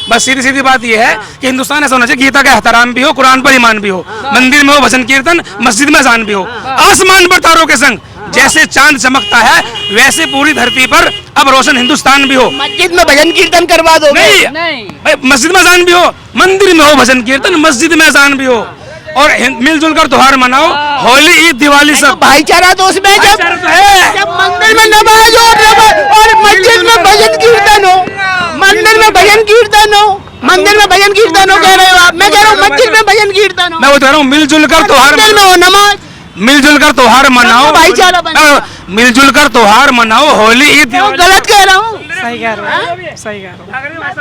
बस सीधी सीधी बात यह है कि हिंदुस्तान ऐसा होना चाहिए गीता का एहतराम भी हो, कुरान पर ईमान भी हो, मंदिर में हो भजन कीर्तन, मस्जिद में अजान भी हो, आसमान पर तारों के संग जैसे चांद चमकता है वैसे पूरी धरती पर अब रोशन हिंदुस्तान भी हो। मस्जिद में भजन कीर्तन करवा दो। नहीं भाई, मस्जिद में अजान भी हो, मंदिर में हो भजन कीर्तन, मस्जिद में अजान भी हो, और मिलजुल कर त्योहार मनाओ, होली ईद दिवाली सब। भाईचारा तो उसमें जब मंदिर में नमाज और मस्जिद में भजन कीर्तन हो, मंदिर में भजन कीर्तन हो, मंदिर में भजन कीर्तन हो कह रहे हो आप, मैं कह रहा हूँ मस्जिद में भजन कीर्तन हो। मैं वो कह रहा हूँ मिलजुल कर त्योहार मंदिर में हो नमाज, मिलजुल कर त्योहार मनाओ, भाईचारा बनाओ, मिलजुल कर त्योहार मनाओ, होली ईद दिवाली। गलत कह रहा हूँ? सही कह रहे हो, सही कह रहे मैं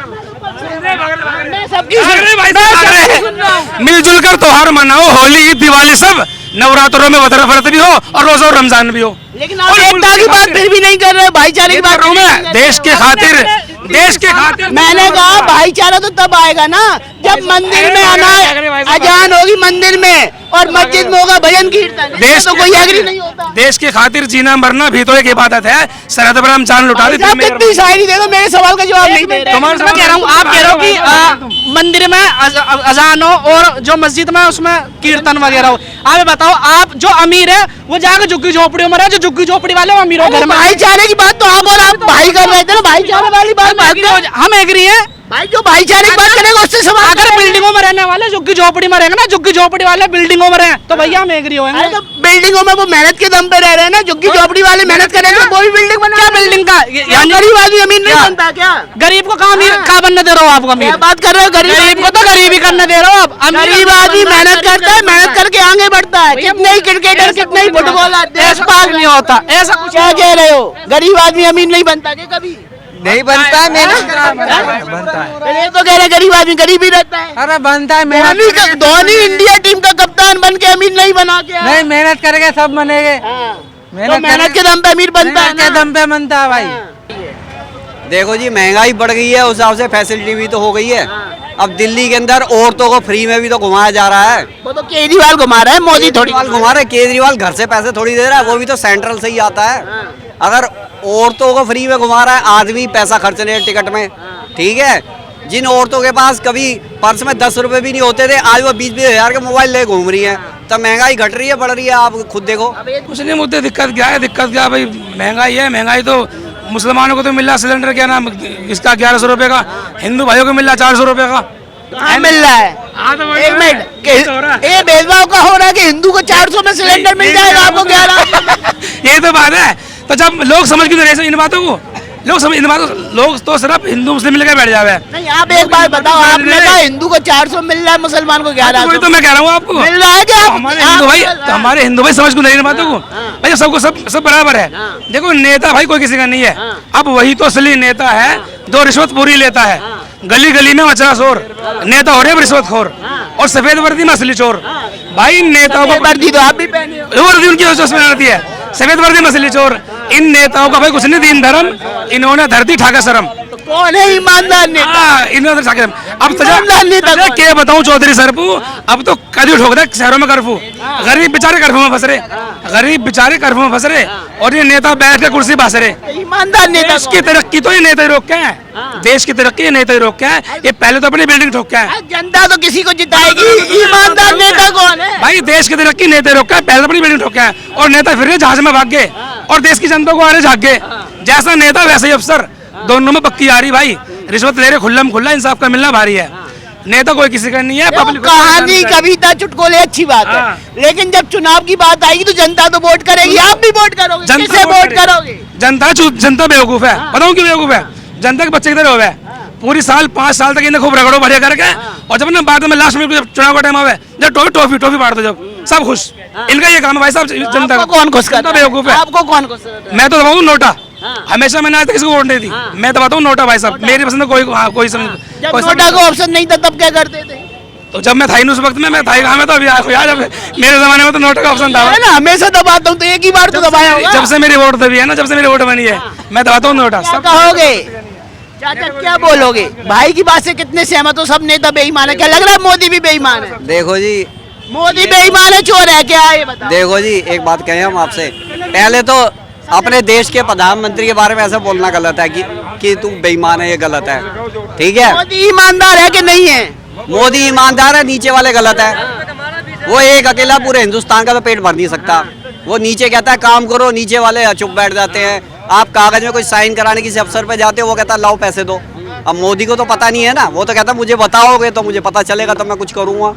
सबकी सुन रहा हूँ। मिलजुल कर त्योहार मनाओ, होली ईद दिवाली सब, नवरात्रों में व्रत भी हो और रोजा और रमजान भी हो। लेकिन आप एकता की बात फिर भी नहीं कर रहे, भाईचारे की बात कर रहा हूँ मैं, देश के खातिर, देश के खातिर। मैंने कहा भाईचारा तो तब आएगा ना जब मंदिर में अजान होगी, मंदिर में, और मस्जिद में होगा भजन कीर्तन। देश तो कोई एग्री नहीं होता। देश के खातिर जीना मरना भी तो एक इबादत है। सरहद पर हम जान लुटा देते। कितनी शायरी दे दो, मेरे सवाल का जवाब नहीं दे रहे। मैं कह रहा हूँ, आप कह रहे हो कि मंदिर में अजान हो और जो मस्जिद में उसमें कीर्तन वगैरह हो। आप बताओ, आप जो अमीर है वो जाकर झुग्गी झोपड़ियों में रहे, जो झुग्गी झोपड़ी वाले अमीर हो घर में। भाईचारे की बात तो आप और आप भाई कर रहे थे ना, भाईचारे वाली बात हम एग्री है भाई, जो भाईचारे की बात करेगा उससे सवाल। अगर बिल्डिंगों में रहने वाले झुग्गी झोपड़ी में रहेंगे ना, झुग्गी झोपड़ी वाले बिल्डिंगों में रहे तो भैया हम एग्री होंगे। तो बिल्डिंगों में वो मेहनत के दम पे रह रहे हैं ना, झुग्गी झोपड़ी वाले मेहनत करेंगे तो वो भी बिल्डिंग बना। क्या बिल्डिंग का गरीब आदमी अमीर नहीं बनता क्या? गरीब को कहाँ अमीर कहाँ बनने दे रहे हो आप? अमीर बात कर रहे हो, गरीब को तो गरीब ही करने दे रहे हो आप। गरीब आदमी मेहनत करता है, मेहनत करके आगे बढ़ता है। कितने ही क्रिकेटर, कितने ही फुटबॉलर देश पास नहीं होता ऐसा कुछ। क्या कह रहे हो? गरीब आदमी अमीर नहीं बनता क्या कभी? नहीं बनता है, मेहनत बनता है। ये तो कह रहे गरीब आदमी गरीब ही रहता है। अरे बनता है मेहनत। धोनी इंडिया टीम का कप्तान बन के अमीर नहीं बना के। नहीं, मेहनत करेंगे सब बनेंगे। मेहनत के दम पे अमीर बनता है, के दम पे बनता है भाई। देखो जी, महंगाई बढ़ गई है, उस हिसाब से फैसिलिटी भी तो हो गई है। अब दिल्ली के अंदर औरतों को फ्री में भी तो घुमाया जा रहा है। वो तो केजरीवाल घुमा रहा है, मोदी थोड़ी घुमा रहे। केजरीवाल घर से पैसे थोड़ी दे रहा है, वो भी तो सेंट्रल से ही आता है। अगर औरतों को फ्री में घुमा रहा है, आदमी पैसा खर्च रहे हैं टिकट में, ठीक है। जिन औरतों के पास कभी पर्स में 10 रुपए भी नहीं होते थे, आज वो 20-20 हजार के मोबाइल ले घूम रही है। तब महंगाई घट रही है, बढ़ रही है, आप खुद देखो। कुछ नहीं मुद्दे, दिक्कत क्या है? दिक्कत क्या भाई, महंगाई है। महंगाई तो मुसलमानों को तो मिल रहा सिलेंडर, क्या नाम इसका, 1100 रुपए का। हिंदू भाइयों को मिल रहा 400 रुपए का। मिल रहा है। एक मिनट, ये भेदभाव का हो रहा है कि हिंदू को 400 में सिलेंडर मिल जाएगा, आपको 11। ये तो बात है। तो जब लोग समझ क्यों रहे इन बातों को, लोग समझ इन बातों, लोग तो सिर्फ हिंदू मुस्लिम मिलकर बैठ जावे। नहीं, आप एक बात बताओ, आपने कहा हिंदू को 400 मिल रहा है, मुसलमान को 1100। तो मैं कह रहा हूँ आपको मिल रहा है क्या? हमारे हिंदू भाई समझ क्यों नहीं इन बातों को? भाई सबको सब बराबर है। देखो, नेता भाई कोई किसी का नहीं है। अब वही तो असली नेता है जो रिश्वत पूरी लेता है। गली गली में मचरा शोर, नेता हो रहे रिश्वतखोर और सफेद वर्दी में असली चोर। भाई नेताओं को वर्दी तो आप भी पहने हो, वर्दी उनकी उसमें रहती है, सफेद वर्दी में असली चोर। इन नेताओं का भाई कुछ नहीं दीन धर्म, इन्होंने धरती ठाका शर्म। कौन है ईमानदार नेता? इन्होंने अब तो क्या बताऊं चौधरी सरपू, अब तो कभी ठोक रहे शहरों में कर्फ्यू, गरीब बेचारे कर्फ्यू में फंस रहे, गरीब बेचारे कर्फ्यू में फंस रहे, और ये नेता बैठ के कुर्सी बास रहे। ईमानदार नेता देश की तरक्की तो ये नेता ही रोक के है, देश की तरक्की ये नेता ही रोक के है। ये पहले तो अपनी बिल्डिंग ठोक के है। जनता तो किसी को जिताएगी, ईमानदार नेता कौन है? भाई देश की तरक्की नेता ही रोक के है, पहले अपनी बिल्डिंग ठोक के है, और नेता फिर जहाज में भाग गए और देश की जनता को आ रहे झाग गए। जैसा नेता वैसे ही अफसर, दोनों में पक्की आ रही। भाई रिश्वत ले रहे खुल्लम खुल्ला, इंसाफ का मिलना भारी है। नेता कोई किसी का नहीं है। कहानी कविता चुटकुले अच्छी बात है, लेकिन जब चुनाव की बात आएगी तो जनता तो वोट करेगी, आप भी वोट करोगे। किसे वोट करोगे? जनता बेवकूफ है। बताऊं क्यों बेवकूफ है? जनता के बच्चे किधर हो गए? पूरी साल 5 साल तक इन्हें खूब रगड़ो बढ़िया करके, और जब ना बाद में लास्ट में चुनाव का टाइम आवे, जब टॉफी बांट दो, जब सब खुश। इनका ये काम है भाई साहब। जनता को कौन खुश करता है? बेवकूफ है। आपको कौन खुश करता है? मैं तो दबाऊं नोटा। हमेशा मैंने आज तक किसी को वोट नहीं दी। मैं दबाता हूँ नोटा भाई साहब। मेरी पसंद कोई समझ। जब नोटा को ऑप्शन नहीं था तब क्या करते थे? तो जब मैं था ही उस वक्त में, मैं था ही कहाँ में, तो अभी यार मेरे जमाने में तो नोट का ऑप्शन था ना। हमेशा दबाता हूँ, तो एक ही बार तो दबाया होगा। जब से मेरी वोट दबी है ना, जब से मेरी वोट बनी है, मैं दबाता हूँ नोटा। क्या कहोगे चाचा, क्या बोलोगे? भाई की बात से कितने सहमत हो? सब नेता बेईमान है, क्या लग रहा है मोदी भी बेईमान है? देखो जी, मोदी बेईमान है, चोर है क्या? ये बताओ। देखो जी, एक बात कहें हम आपसे, पहले तो अपने देश के प्रधानमंत्री के बारे में ऐसा बोलना गलत है कि तू बेईमान है, ये गलत है। ठीक है, मोदी ईमानदार है कि नहीं है? मोदी ईमानदार है, नीचे वाले गलत है। वो एक अकेला पूरे हिंदुस्तान का तो पेट भर नहीं सकता। वो नीचे कहता है काम करो, नीचे वाले चुप बैठ जाते हैं। आप कागज में कोई साइन कराने किसी अफसर पे जाते हो, वो कहता है लाओ पैसे दो। अब मोदी को तो पता नहीं है ना, वो तो कहता मुझे बताओगे तो मुझे पता चलेगा तो मैं कुछ करूँगा।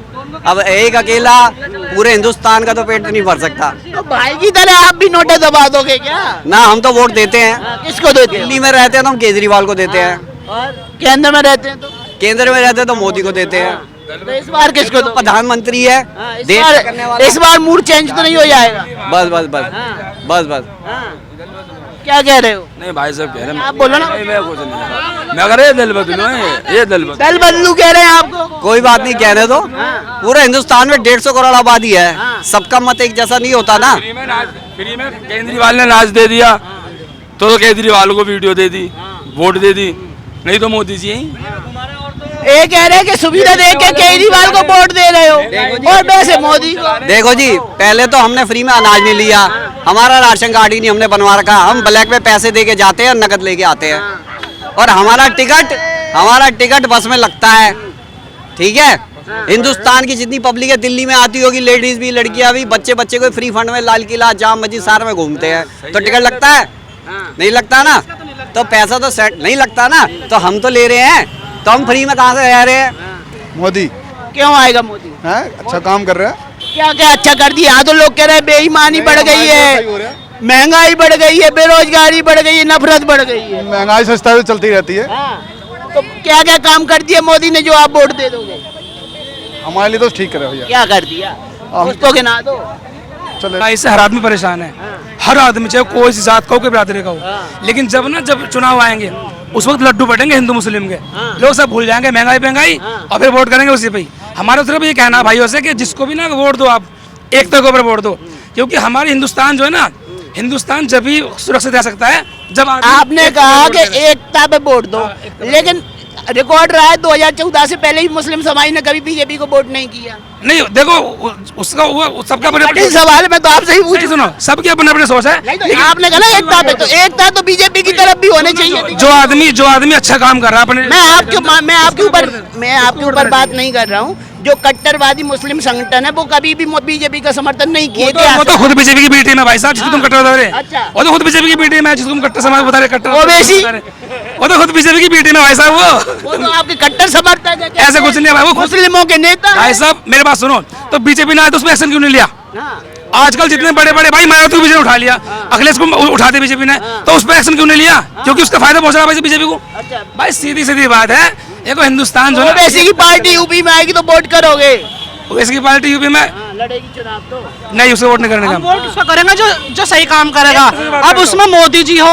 अब एक अकेला पूरे हिंदुस्तान का तो पेट नहीं भर सकता। तो भाई की तरह आप भी नोटें दबा दोगे क्या? ना, हम तो वोट देते हैं। किसको देते हो? दिल्ली में रहते हैं तो हम केजरीवाल को देते हैं, और केंद्र में रहते हैं तो केंद्र में रहते हैं तो मोदी को देते हैं। तो इस बार किसको दो? प्रधानमंत्री है इस देश का करने बार वाला। इस बार मूड चेंज तो नहीं हो जाएगा? बस बस बस बस बस क्या कह रहे हो? नहीं भाई साहब कह रहे हैं, आप बोलो ना। मैं कुछ नहीं, मैं कह रहे दल बदलू है, ये दल बदलू। दल बदलू कह रहे हैं आपको? कोई बात नहीं, कहने दो। पूरे हिंदुस्तान में 150 करोड़ आबादी है, सबका मत एक जैसा नहीं होता ना। फ्री में केजरीवाल ने नाच दे दिया तो केजरीवाल को वीडियो दे दी, वोट दे दी, नहीं तो मोदी जी ये कह रहे हैं कि सुविधा दे के केजरीवाल को वोट दे रहे हो और वैसे मोदी को। देखो जी, पहले तो हमने फ्री में अनाज नहीं लिया, हमारा राशन कार्ड ही नहीं हमने बनवा रखा। हम ब्लैक में पैसे दे के जाते हैं और नकद लेके आते हैं, और हमारा टिकट बस में लगता है। ठीक है, हिंदुस्तान की जितनी पब्लिक है दिल्ली में आती होगी, लेडीज भी, लड़कियां भी, बच्चे को फ्री फंड में लाल किला, जाम मस्जिद सारे में घूमते हैं, तो टिकट लगता है? नहीं लगता ना। तो पैसा तो सेट नहीं लगता ना, तो हम तो ले रहे हैं, तो हम फ्री में कहाँ से रह रहे हैं? मोदी क्यों आएगा मोदी? है, अच्छा काम कर रहा है। क्या क्या अच्छा कर दिया? यहाँ तो लोग कह रहे हैं बेईमानी बढ़ गई है, महंगाई बढ़ गई है, बेरोजगारी बढ़ गई है, नफरत बढ़ गई है। महंगाई सस्ता तो चलती रहती है। तो क्या क्या काम कर दिया मोदी ने जो आप वोट दे दोगे? हमारे लिए तो ठीक करे भैया। क्या कर दिया उसको गिना दो। चले इससे हर आदमी परेशान है, हर आदमी, चाहे कोई सी जात का हो, कोई बिरादरी का हो। लेकिन जब चुनाव आएंगे उस वक्त लड्डू बटेंगे हिंदू मुस्लिम के, लोग सब भूल जाएंगे महंगाई और फिर वोट करेंगे उसी पे ही। हमारा सिर्फ ये कहना है भाइयों से कि जिसको भी ना वोट दो, आप एकता के ऊपर वोट दो, क्योंकि हमारे हिंदुस्तान जो है ना, हिंदुस्तान जब भी सुरक्षित रह सकता है जब आपने कहा कि एकता पे वोट दो, लेकिन रिकॉर्ड रहा है 2014 से पहले भी मुस्लिम समाज ने कभी बीजेपी को वोट नहीं किया। नहीं, देखो उसका वो सबका कठिन सवाल है, मैं तो आपसे ही पूछ। सुनो, सबकी अपने अपने सोच है। नहीं तो आपने कहा ना एकता पे, तो एकता तो बीजेपी की तरफ भी होनी चाहिए। जो आदमी अच्छा काम कर रहा है अपने, मैं आपके ऊपर बात नहीं कर रहा हूँ। जो कट्टरवादी मुस्लिम संगठन है वो कभी भी बीजेपी का समर्थन नहीं किए। वो तो खुद बीजेपी की बी टीम है भाई साहब, जिसको तुम कट्टर बता रहे। अच्छा। वो तो खुद बीजेपी की बी टीम है, जिसको तुम कट्टर समाज बता रहे, कट्टर ओवैसी। वो तो खुद बीजेपी की बी टीम है भाई साहब। वो तो आपके कट्टर समर्थक है। ऐसा कुछ नहीं है भाई, वो मुस्लिमों के नेता भाई साहब मेरे बात सुनो, तो बीजेपी ने आया तो उसमें एक्शन क्यों नहीं लिया? आजकल जितने बड़े बड़े मायावती को बीजेपी ने उठा लिया, अखिलेश को उठाते बीजेपी ने, तो उस पर एक्शन क्यों नहीं लिया? क्योंकि उसका फायदा पहुंच रहा है बीजेपी को। भाई सीधी बात है, देखो हिंदुस्तान जो है, ओवैसी की पार्टी यूपी में आएगी तो वोट करोगे? इसकी पार्टी यूपी में लड़ेगी चुनाव तो नहीं, उसे वोट नहीं करने का। वोट उसको करेंगे जो सही काम करेगा। अब उसमें मोदी जी हो,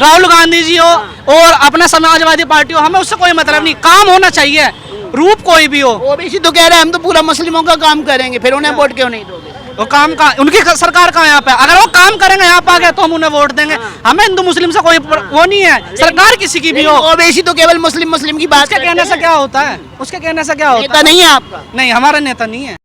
राहुल गांधी जी हो और अपना समाजवादी पार्टी हो, हमें उससे कोई मतलब नहीं, काम होना चाहिए, रूप कोई भी हो। ओवैसी तो कह रहे हैं हम तो पूरा मुस्लिमों का काम करेंगे, फिर उन्हें वोट क्यों नहीं दोगे? वो काम का उनकी सरकार का यहाँ पे, अगर वो काम करेंगे यहाँ पे आ गए तो हम उन्हें वोट देंगे। हमें हिंदू मुस्लिम से कोई वो नहीं है, सरकार किसी की भी हो। ओवैसी तो केवल मुस्लिम की बात उसके कहने से क्या होता है? उसके कहने से क्या होता है? नेता नहीं है आपका? नहीं, हमारा नेता नहीं है।